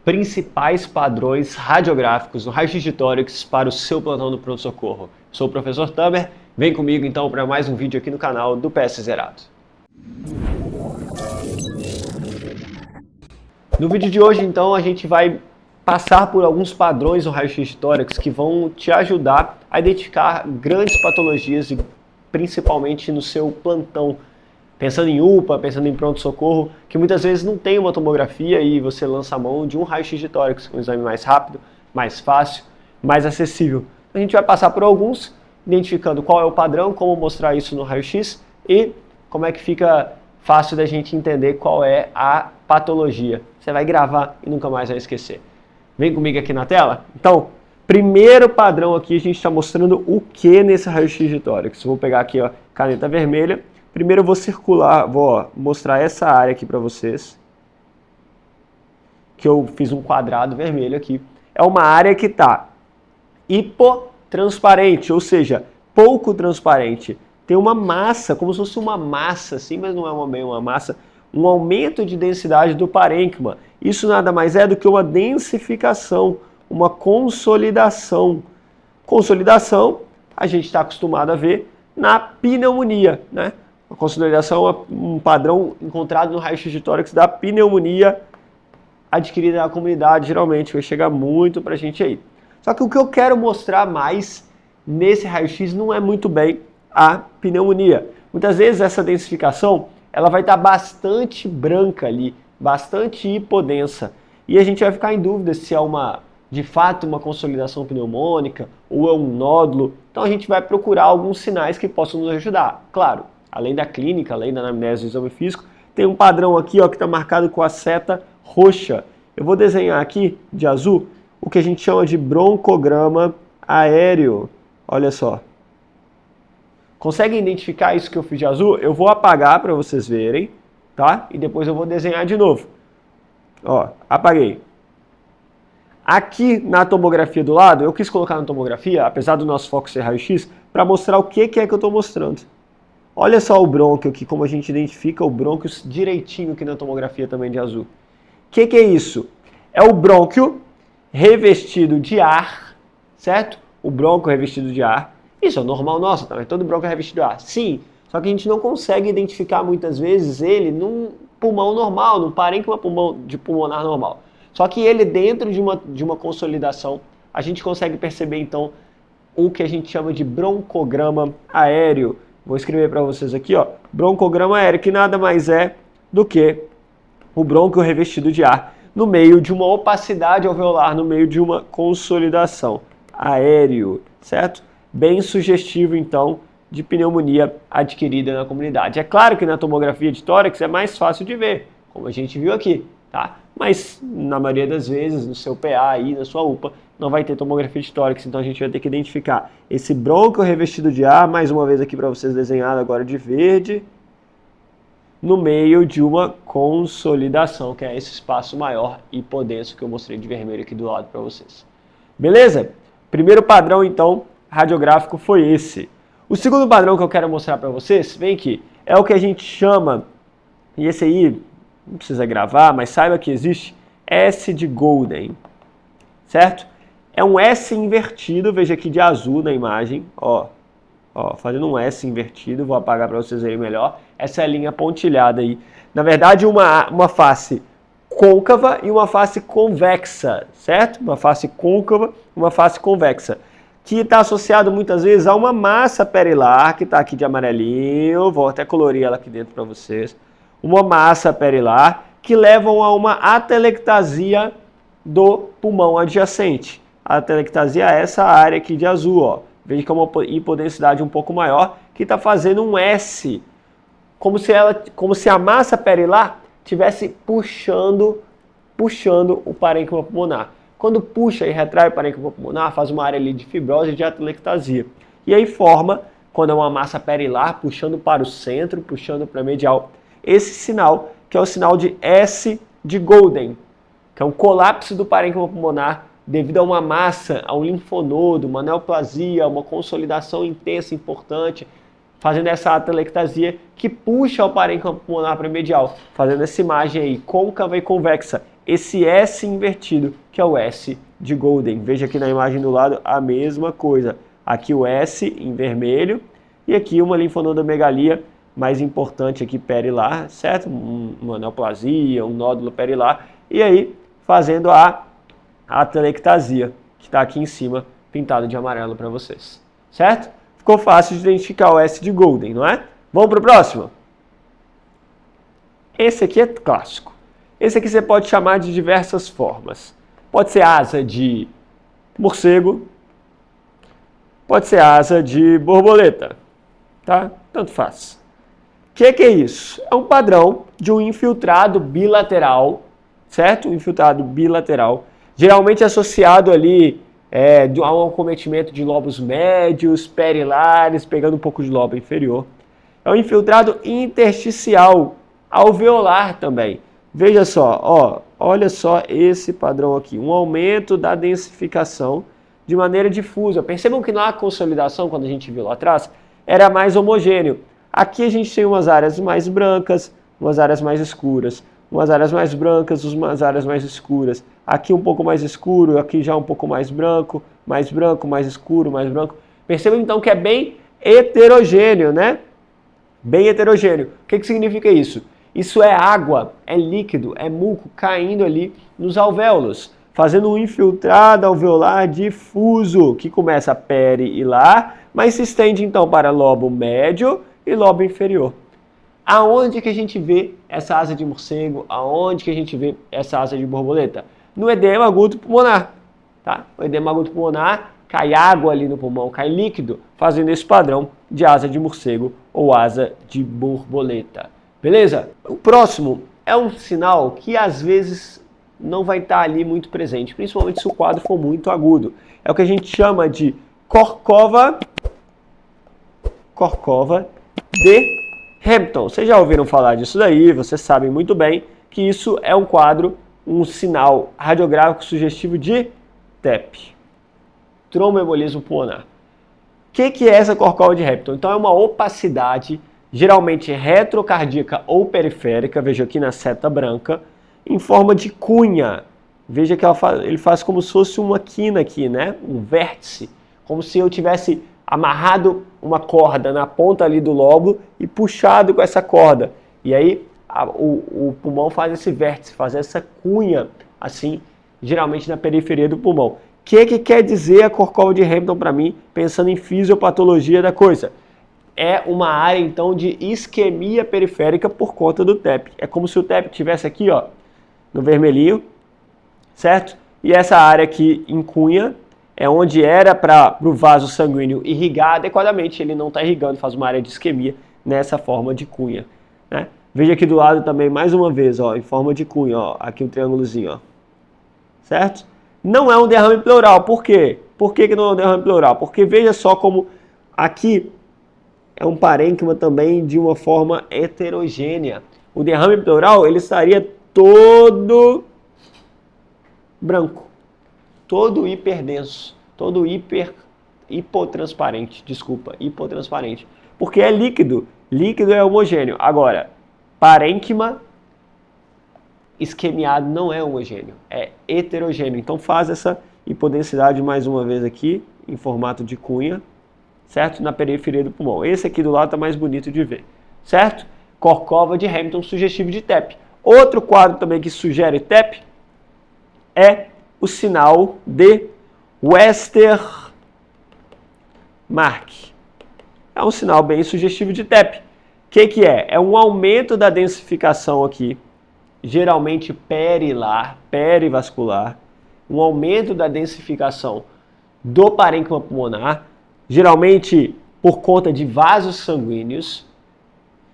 principais padrões radiográficos no raio-x de tórax para o seu plantão do pronto-socorro. Sou o professor Tamer, vem comigo então para mais um vídeo aqui no canal do PS Zerado. No vídeo de hoje então a gente vai passar por alguns padrões no raio-x de tórax que vão te ajudar a identificar grandes patologias, principalmente no seu plantão. Pensando em UPA, pensando em pronto-socorro, que muitas vezes não tem uma tomografia e você lança a mão de um raio-x de tórax, um exame mais rápido, mais fácil, mais acessível. A gente vai passar por alguns, identificando qual é o padrão, como mostrar isso no raio-x e como é que fica fácil da gente entender qual é a patologia. Você vai gravar e nunca mais vai esquecer. Vem comigo aqui na tela? Então, primeiro padrão aqui, a gente está mostrando o que nesse raio-x de tórax. Vou pegar aqui, ó, caneta vermelha. Primeiro eu vou circular, vou mostrar essa área aqui para vocês, que eu fiz um quadrado vermelho aqui. É uma área que está hipotransparente, ou seja, pouco transparente. Tem uma massa, como se fosse uma massa, assim, mas não é bem uma massa, um aumento de densidade do parênquima. Isso nada mais é do que uma densificação, uma consolidação. Consolidação, a gente está acostumado a ver na pneumonia, né? A consolidação é um padrão encontrado no raio-x de tórax da pneumonia adquirida na comunidade, geralmente, vai chegar muito pra gente aí. Só que o que eu quero mostrar mais nesse raio-x não é muito bem a pneumonia. Muitas vezes essa densificação ela vai estar bastante branca ali, bastante hipodensa, e a gente vai ficar em dúvida se é de fato uma consolidação pneumônica ou é um nódulo. Então a gente vai procurar alguns sinais que possam nos ajudar. Claro, além da clínica, além da anamnese do exame físico, tem um padrão aqui ó, que está marcado com a seta roxa. Eu vou desenhar aqui, de azul, o que a gente chama de broncograma aéreo. Olha só. Conseguem identificar isso que eu fiz de azul? Eu vou apagar para vocês verem, tá? E depois eu vou desenhar de novo. Ó, apaguei. Aqui na tomografia do lado, eu quis colocar na tomografia, apesar do nosso foco ser raio-x, para mostrar o que é que eu estou mostrando. Olha só o brônquio aqui, como a gente identifica o brônquio direitinho aqui na tomografia também de azul. O que é isso? É o brônquio revestido de ar, certo? O brônquio revestido de ar. Isso é o normal nosso, tá? Todo brônquio é revestido de ar. Sim, só que a gente não consegue identificar muitas vezes ele num pulmão normal, num parênquima de pulmonar normal. Só que ele dentro de uma consolidação, a gente consegue perceber então o que a gente chama de broncograma aéreo. Vou escrever para vocês aqui, ó, broncograma aéreo, que nada mais é do que o brônquio revestido de ar no meio de uma opacidade alveolar, no meio de uma consolidação. Aéreo, certo? Bem sugestivo, então, de pneumonia adquirida na comunidade. É claro que na tomografia de tórax é mais fácil de ver, como a gente viu aqui, tá? Mas, na maioria das vezes, no seu PA aí, na sua UPA, não vai ter tomografia de tórax, então a gente vai ter que identificar esse brônquio revestido de ar, mais uma vez aqui para vocês desenhado agora de verde, no meio de uma consolidação, que é esse espaço maior e hipodenso que eu mostrei de vermelho aqui do lado para vocês. Beleza? Primeiro padrão, então, radiográfico foi esse. O segundo padrão que eu quero mostrar para vocês, vem aqui, é o que a gente chama, e esse aí não precisa gravar, mas saiba que existe S de Golden, certo? É um S invertido, veja aqui de azul na imagem, ó, fazendo um S invertido, vou apagar para vocês verem melhor, essa é a linha pontilhada aí. Na verdade, uma face côncava e uma face convexa, certo? Uma face côncava, uma face convexa, que está associado muitas vezes a uma massa perilar, que está aqui de amarelinho, vou até colorir ela aqui dentro para vocês, uma massa perilar, que levam a uma atelectasia do pulmão adjacente. A atelectasia é essa área aqui de azul, ó. Veja que é uma hipodensidade um pouco maior, que está fazendo um S, como se a massa perilar estivesse puxando o parênquima pulmonar. Quando puxa e retrai o parênquima pulmonar, faz uma área ali de fibrose e de atelectasia. E aí forma, quando é uma massa perilar, puxando para o centro, puxando para a medial, esse sinal, que é o sinal de S de Golden, que é um colapso do parênquima pulmonar devido a uma massa, a um linfonodo, uma neoplasia, uma consolidação intensa, importante, fazendo essa atelectasia que puxa o parênquima pulmonar para medial, fazendo essa imagem aí côncava e convexa. esse S invertido, que é o S de Golden. Veja aqui na imagem do lado a mesma coisa. Aqui o S em vermelho e aqui uma linfonodomegalia mais importante aqui perilar, certo? Uma neoplasia, um nódulo perilar. E aí fazendo a atelectasia, que está aqui em cima, pintado de amarelo para vocês. Certo? Ficou fácil de identificar o S de Golden, não é? Vamos para o próximo? Esse aqui é clássico. Esse aqui você pode chamar de diversas formas. Pode ser asa de morcego, pode ser asa de borboleta, tá? Tanto faz. O que é isso? É um padrão de um infiltrado bilateral, certo? Um infiltrado bilateral, geralmente associado ali a um acometimento de lobos médios, perilares, pegando um pouco de lobo inferior. É um infiltrado intersticial, alveolar também. Veja só, ó, olha só esse padrão aqui, um aumento da densificação de maneira difusa. Percebam que na consolidação, quando a gente viu lá atrás, era mais homogêneo. Aqui a gente tem umas áreas mais brancas, umas áreas mais escuras, umas áreas mais brancas, umas áreas mais escuras. Aqui um pouco mais escuro, aqui já um pouco mais branco, mais escuro, mais branco. Percebam então que é bem heterogêneo, né? Bem heterogêneo. O que significa isso? Isso é água, é líquido, é muco caindo ali nos alvéolos, fazendo um infiltrado alveolar difuso, que começa perihilar, mas se estende então para lobo médio e lobo inferior. Aonde que a gente vê essa asa de morcego? Aonde que a gente vê essa asa de borboleta? No edema agudo pulmonar, tá? O edema agudo pulmonar, cai água ali no pulmão, cai líquido, fazendo esse padrão de asa de morcego ou asa de borboleta. Beleza? O próximo é um sinal que às vezes não vai estar ali muito presente, principalmente se o quadro for muito agudo. É o que a gente chama de Corcova de Hampton. Vocês já ouviram falar disso daí, vocês sabem muito bem que isso é um quadro, um sinal radiográfico sugestivo de TEP, tromboembolismo pulmonar. O que é essa Corcova de Hampton? Então é uma opacidade geralmente retrocardíaca ou periférica, veja aqui na seta branca, em forma de cunha. Veja que ele faz como se fosse uma quina aqui, né? Um vértice, como se eu tivesse amarrado uma corda na ponta ali do lóbulo e puxado com essa corda. E aí o pulmão faz esse vértice, faz essa cunha, assim, geralmente na periferia do pulmão. O que quer dizer a Corcova de Hampton para mim, pensando em fisiopatologia da coisa? É uma área, então, de isquemia periférica por conta do TEP. É como se o TEP estivesse aqui, ó, no vermelhinho, certo? E essa área aqui em cunha é onde era para o vaso sanguíneo irrigar adequadamente. Ele não está irrigando, faz uma área de isquemia nessa forma de cunha, né? Veja aqui do lado também, mais uma vez, ó, em forma de cunha, ó, aqui um triângulozinho, ó, certo? Não é um derrame pleural. Por quê? Por que não é um derrame pleural? Porque veja só como aqui é um parênquima também de uma forma heterogênea. O derrame pleural, ele estaria todo branco, todo hiperdenso, todo hipotransparente, hipotransparente. Porque é líquido, líquido é homogêneo. Agora, parênquima isquemiado não é homogêneo, é heterogêneo. Então faz essa hipodensidade mais uma vez aqui, em formato de cunha, certo? Na periferia do pulmão. Esse aqui do lado está mais bonito de ver, certo? Corcova de Hampton, sugestivo de TEP. Outro quadro também que sugere TEP é o sinal de Westermarck. É um sinal bem sugestivo de TEP. O que é? É um aumento da densificação aqui, geralmente perilar, perivascular, um aumento da densificação do parênquima pulmonar, geralmente por conta de vasos sanguíneos,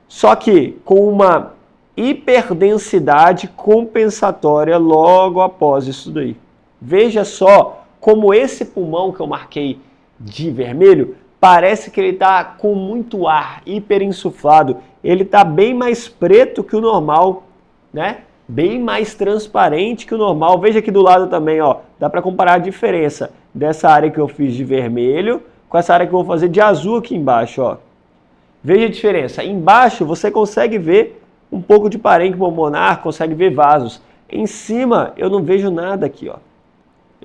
só que com uma hiperdensidade compensatória logo após isso daí. Veja só como esse pulmão que eu marquei de vermelho, parece que ele está com muito ar, hiperinsuflado, ele está bem mais preto que o normal, né? Bem mais transparente que o normal. Veja aqui do lado também, ó, dá para comparar a diferença dessa área que eu fiz de vermelho com essa área que eu vou fazer de azul aqui embaixo, ó. Veja a diferença. Embaixo você consegue ver um pouco de parênquima pulmonar, consegue ver vasos. Em cima, eu não vejo nada aqui, ó.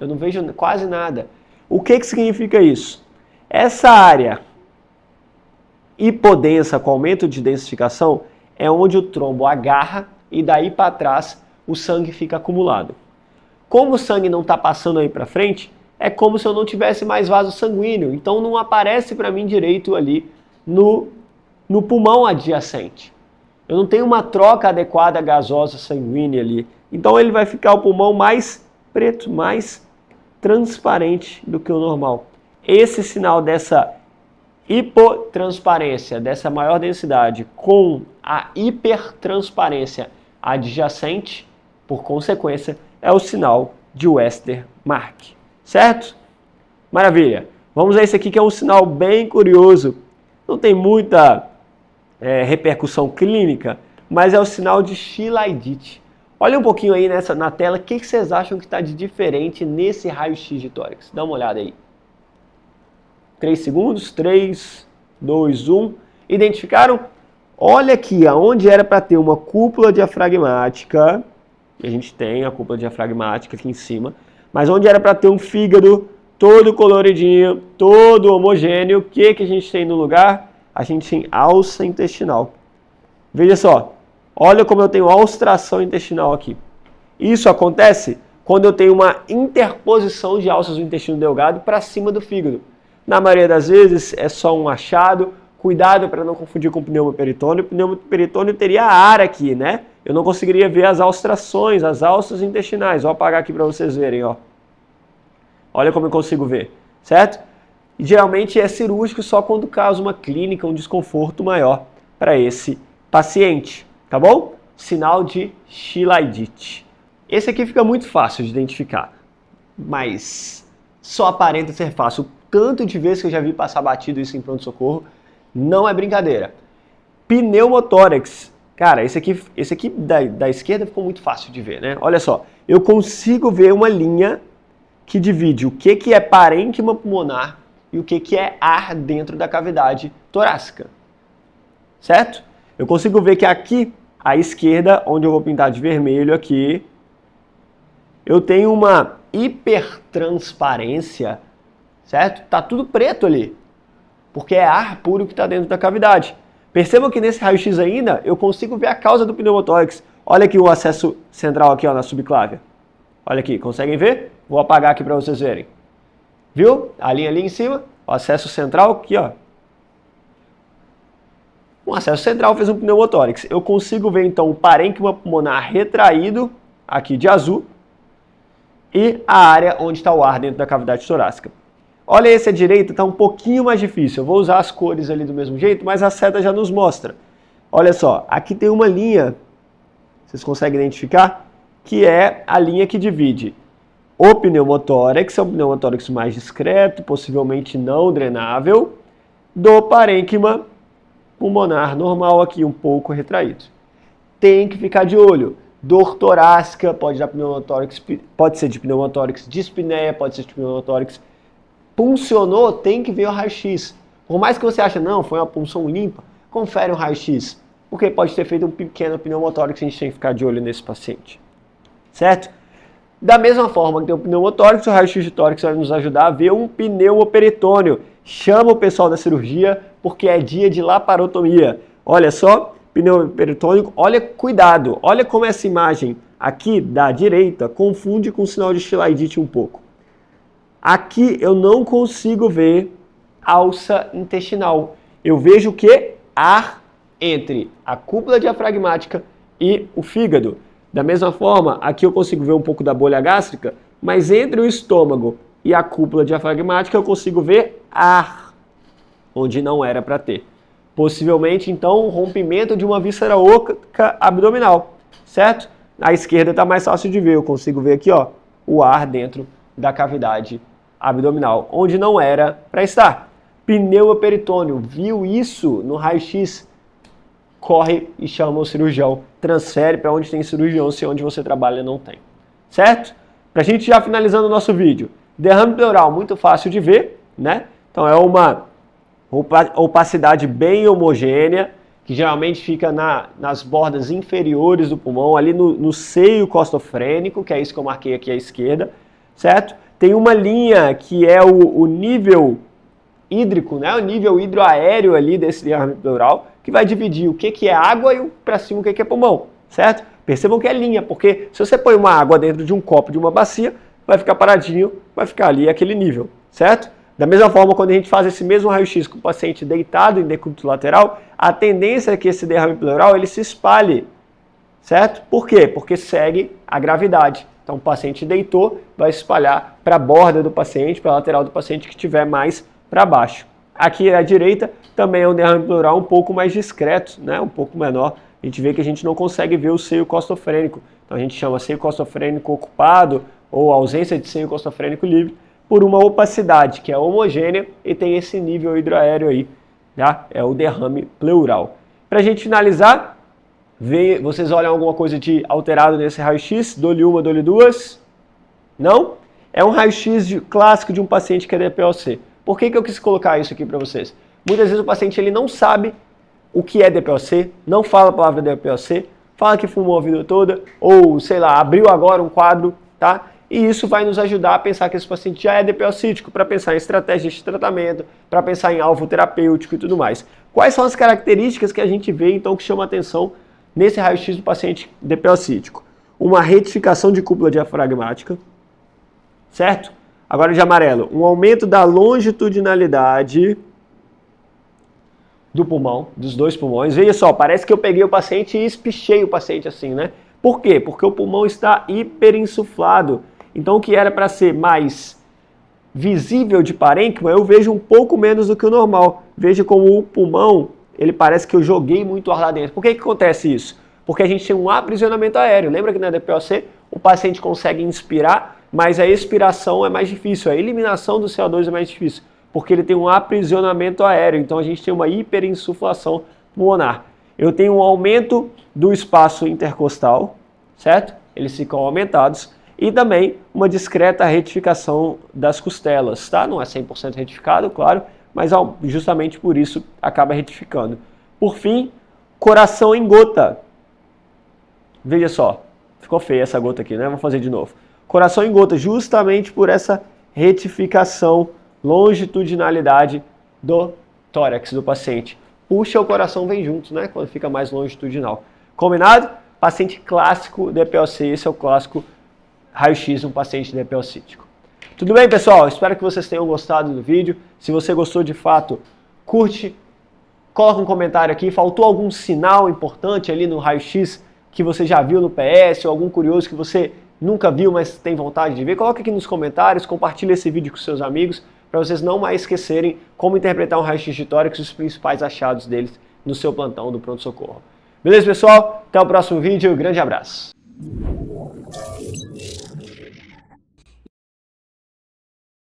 Eu não vejo quase nada. O que significa isso? Essa área hipodensa com aumento de densificação é onde o trombo agarra e daí para trás o sangue fica acumulado. Como o sangue não está passando aí para frente, é como se eu não tivesse mais vaso sanguíneo. Então não aparece para mim direito ali no pulmão adjacente. Eu não tenho uma troca adequada gasosa sanguínea ali. Então ele vai ficar o pulmão mais preto, mais transparente do que o normal. Esse sinal dessa hipotransparência, dessa maior densidade, com a hipertransparência adjacente, por consequência, é o sinal de Westermarck. Certo? Maravilha. Vamos a esse aqui que é um sinal bem curioso. Não tem muita repercussão clínica, mas é o sinal de Chilaidite. Olha um pouquinho aí na tela, o que vocês acham que está de diferente nesse raio-x de tórax? Dá uma olhada aí. 3 segundos, 3, 2, 1. Identificaram? Olha aqui, aonde era para ter uma cúpula diafragmática, a gente tem a cúpula diafragmática aqui em cima, mas onde era para ter um fígado todo coloridinho, todo homogêneo, o que a gente tem no lugar? A gente tem alça intestinal. Veja só, olha como eu tenho alstração intestinal aqui. Isso acontece quando eu tenho uma interposição de alças do intestino delgado para cima do fígado. Na maioria das vezes é só um achado. Cuidado para não confundir com pneumoperitônio. O pneumoperitônio teria ar aqui, né? Eu não conseguiria ver as alstrações, as alças intestinais. Vou apagar aqui para vocês verem, ó. Olha como eu consigo ver, certo? E geralmente é cirúrgico só quando causa uma clínica, um desconforto maior para esse paciente, tá bom? Sinal de Chilaidite. Esse aqui fica muito fácil de identificar, mas só aparenta ser fácil. O tanto de vezes que eu já vi passar batido isso em pronto-socorro, não é brincadeira. Pneumotórax. Cara, esse aqui da esquerda ficou muito fácil de ver, né? Olha só, eu consigo ver uma linha que divide o que é parênquima pulmonar e o que é ar dentro da cavidade torácica. Certo? Eu consigo ver que aqui, à esquerda, onde eu vou pintar de vermelho aqui, eu tenho uma hipertransparência, certo? Tá tudo preto ali, porque é ar puro que está dentro da cavidade. Percebam que nesse raio-x ainda, eu consigo ver a causa do pneumotórax. Olha aqui o acesso central aqui, ó, na subclávia. Olha aqui, conseguem ver? Vou apagar aqui para vocês verem. Viu? A linha ali em cima, o acesso central aqui, ó. Um acesso central fez um pneumotórax. Eu consigo ver então o parênquima pulmonar retraído, aqui de azul, e a área onde está o ar dentro da cavidade torácica. Olha esse à direita, está um pouquinho mais difícil. Eu vou usar as cores ali do mesmo jeito, mas a seta já nos mostra. Olha só, aqui tem uma linha, vocês conseguem identificar? Que é a linha que divide o pneumotórax, é um pneumotórax mais discreto, possivelmente não drenável, do parênquima pulmonar normal aqui, um pouco retraído. Tem que ficar de olho. Dor torácica, pode dar pneumotórax, pode ser de pneumotórax dispneia, pode ser de pneumotórax. Puncionou, tem que ver o raio-x. Por mais que você ache, não, foi uma punção limpa, confere um raio-x. Porque pode ter feito um pequeno pneumotórax, a gente tem que ficar de olho nesse paciente. Certo? Da mesma forma que tem o pneumotórax, o raio-x de tórax vai nos ajudar a ver um pneumoperitônio. Chama o pessoal da cirurgia, porque é dia de laparotomia. Olha só, pneumoperitônico, olha, cuidado, olha como essa imagem aqui da direita confunde com o sinal de Chilaidite um pouco. Aqui eu não consigo ver alça intestinal. Eu vejo o que? Ar entre a cúpula diafragmática e o fígado. Da mesma forma, aqui eu consigo ver um pouco da bolha gástrica, mas entre o estômago e a cúpula diafragmática eu consigo ver ar, onde não era para ter. Possivelmente, então, um rompimento de uma víscera oca abdominal, certo? À esquerda está mais fácil de ver, eu consigo ver aqui, ó, o ar dentro da cavidade abdominal, onde não era para estar. Pneumoperitônio, viu isso no raio-x? Corre e chama o cirurgião, transfere para onde tem cirurgião, se onde você trabalha não tem. Certo? Para a gente já finalizando o nosso vídeo, derrame pleural, muito fácil de ver, né? Então é uma opacidade bem homogênea, que geralmente fica nas bordas inferiores do pulmão, ali no seio costofrênico, que é isso que eu marquei aqui à esquerda, certo? Tem uma linha que é o nível hídrico, né? O nível hidroaéreo ali desse derrame pleural, que vai dividir o que é água e para cima o que é pulmão, certo? Percebam que é linha, porque se você põe uma água dentro de um copo, de uma bacia, vai ficar paradinho, vai ficar ali aquele nível, certo? Da mesma forma, quando a gente faz esse mesmo raio-x com o paciente deitado em decúbito lateral, a tendência é que esse derrame pleural ele se espalhe, certo? Por quê? Porque segue a gravidade. Então, o paciente deitou, vai se espalhar para a borda do paciente, para a lateral do paciente que estiver mais para baixo. Aqui à direita também é um derrame pleural um pouco mais discreto, né? Um pouco menor. A gente vê que a gente não consegue ver o seio costofrênico. Então, a gente chama seio costofrênico ocupado ou ausência de seio costofrênico livre, por uma opacidade que é homogênea e tem esse nível hidroaéreo aí, tá? É o derrame pleural. Para a gente finalizar, vocês olham alguma coisa de alterado nesse raio-x? Dou-lhe uma, dou-lhe duas? Não? É um raio-x clássico de um paciente que é DPOC. Por que eu quis colocar isso aqui para vocês? Muitas vezes o paciente ele não sabe o que é DPOC, não fala a palavra DPOC, fala que fumou a vida toda, ou sei lá, abriu agora um quadro, tá? E isso vai nos ajudar a pensar que esse paciente já é DPOcítico, para pensar em estratégias de tratamento, para pensar em alvo terapêutico e tudo mais. Quais são as características que a gente vê, então, que chama atenção nesse raio-x do paciente DPOcítico? Uma retificação de cúpula diafragmática, certo? Agora de amarelo, um aumento da longitudinalidade do pulmão, dos dois pulmões. Veja só, parece que eu peguei o paciente e espichei o paciente assim, né? Por quê? Porque o pulmão está hiperinsuflado. Então, o que era para ser mais visível de parênquima, eu vejo um pouco menos do que o normal. Veja como o pulmão, ele parece que eu joguei muito ar lá dentro. Por que acontece isso? Porque a gente tem um aprisionamento aéreo. Lembra que na DPOC o paciente consegue inspirar, mas a expiração é mais difícil, a eliminação do CO2 é mais difícil, porque ele tem um aprisionamento aéreo. Então, a gente tem uma hiperinsuflação pulmonar. Eu tenho um aumento do espaço intercostal, certo? Eles ficam aumentados. E também uma discreta retificação das costelas, tá? Não é 100% retificado, claro, mas justamente por isso acaba retificando. Por fim, coração em gota. Veja só, ficou feia essa gota aqui, né? Vamos fazer de novo. Coração em gota, justamente por essa retificação, longitudinalidade do tórax do paciente. Puxa, o coração vem junto, né? Quando fica mais longitudinal. Combinado? Paciente clássico DPOC, esse é o clássico raio-x de um paciente DPOcítico. Tudo bem, pessoal? Espero que vocês tenham gostado do vídeo. Se você gostou de fato, curte, coloca um comentário aqui. Faltou algum sinal importante ali no raio-x que você já viu no PS, ou algum curioso que você nunca viu, mas tem vontade de ver? Coloca aqui nos comentários, compartilha esse vídeo com seus amigos, para vocês não mais esquecerem como interpretar um raio-x de tórax e os principais achados deles no seu plantão do pronto-socorro. Beleza, pessoal? Até o próximo vídeo. Grande abraço.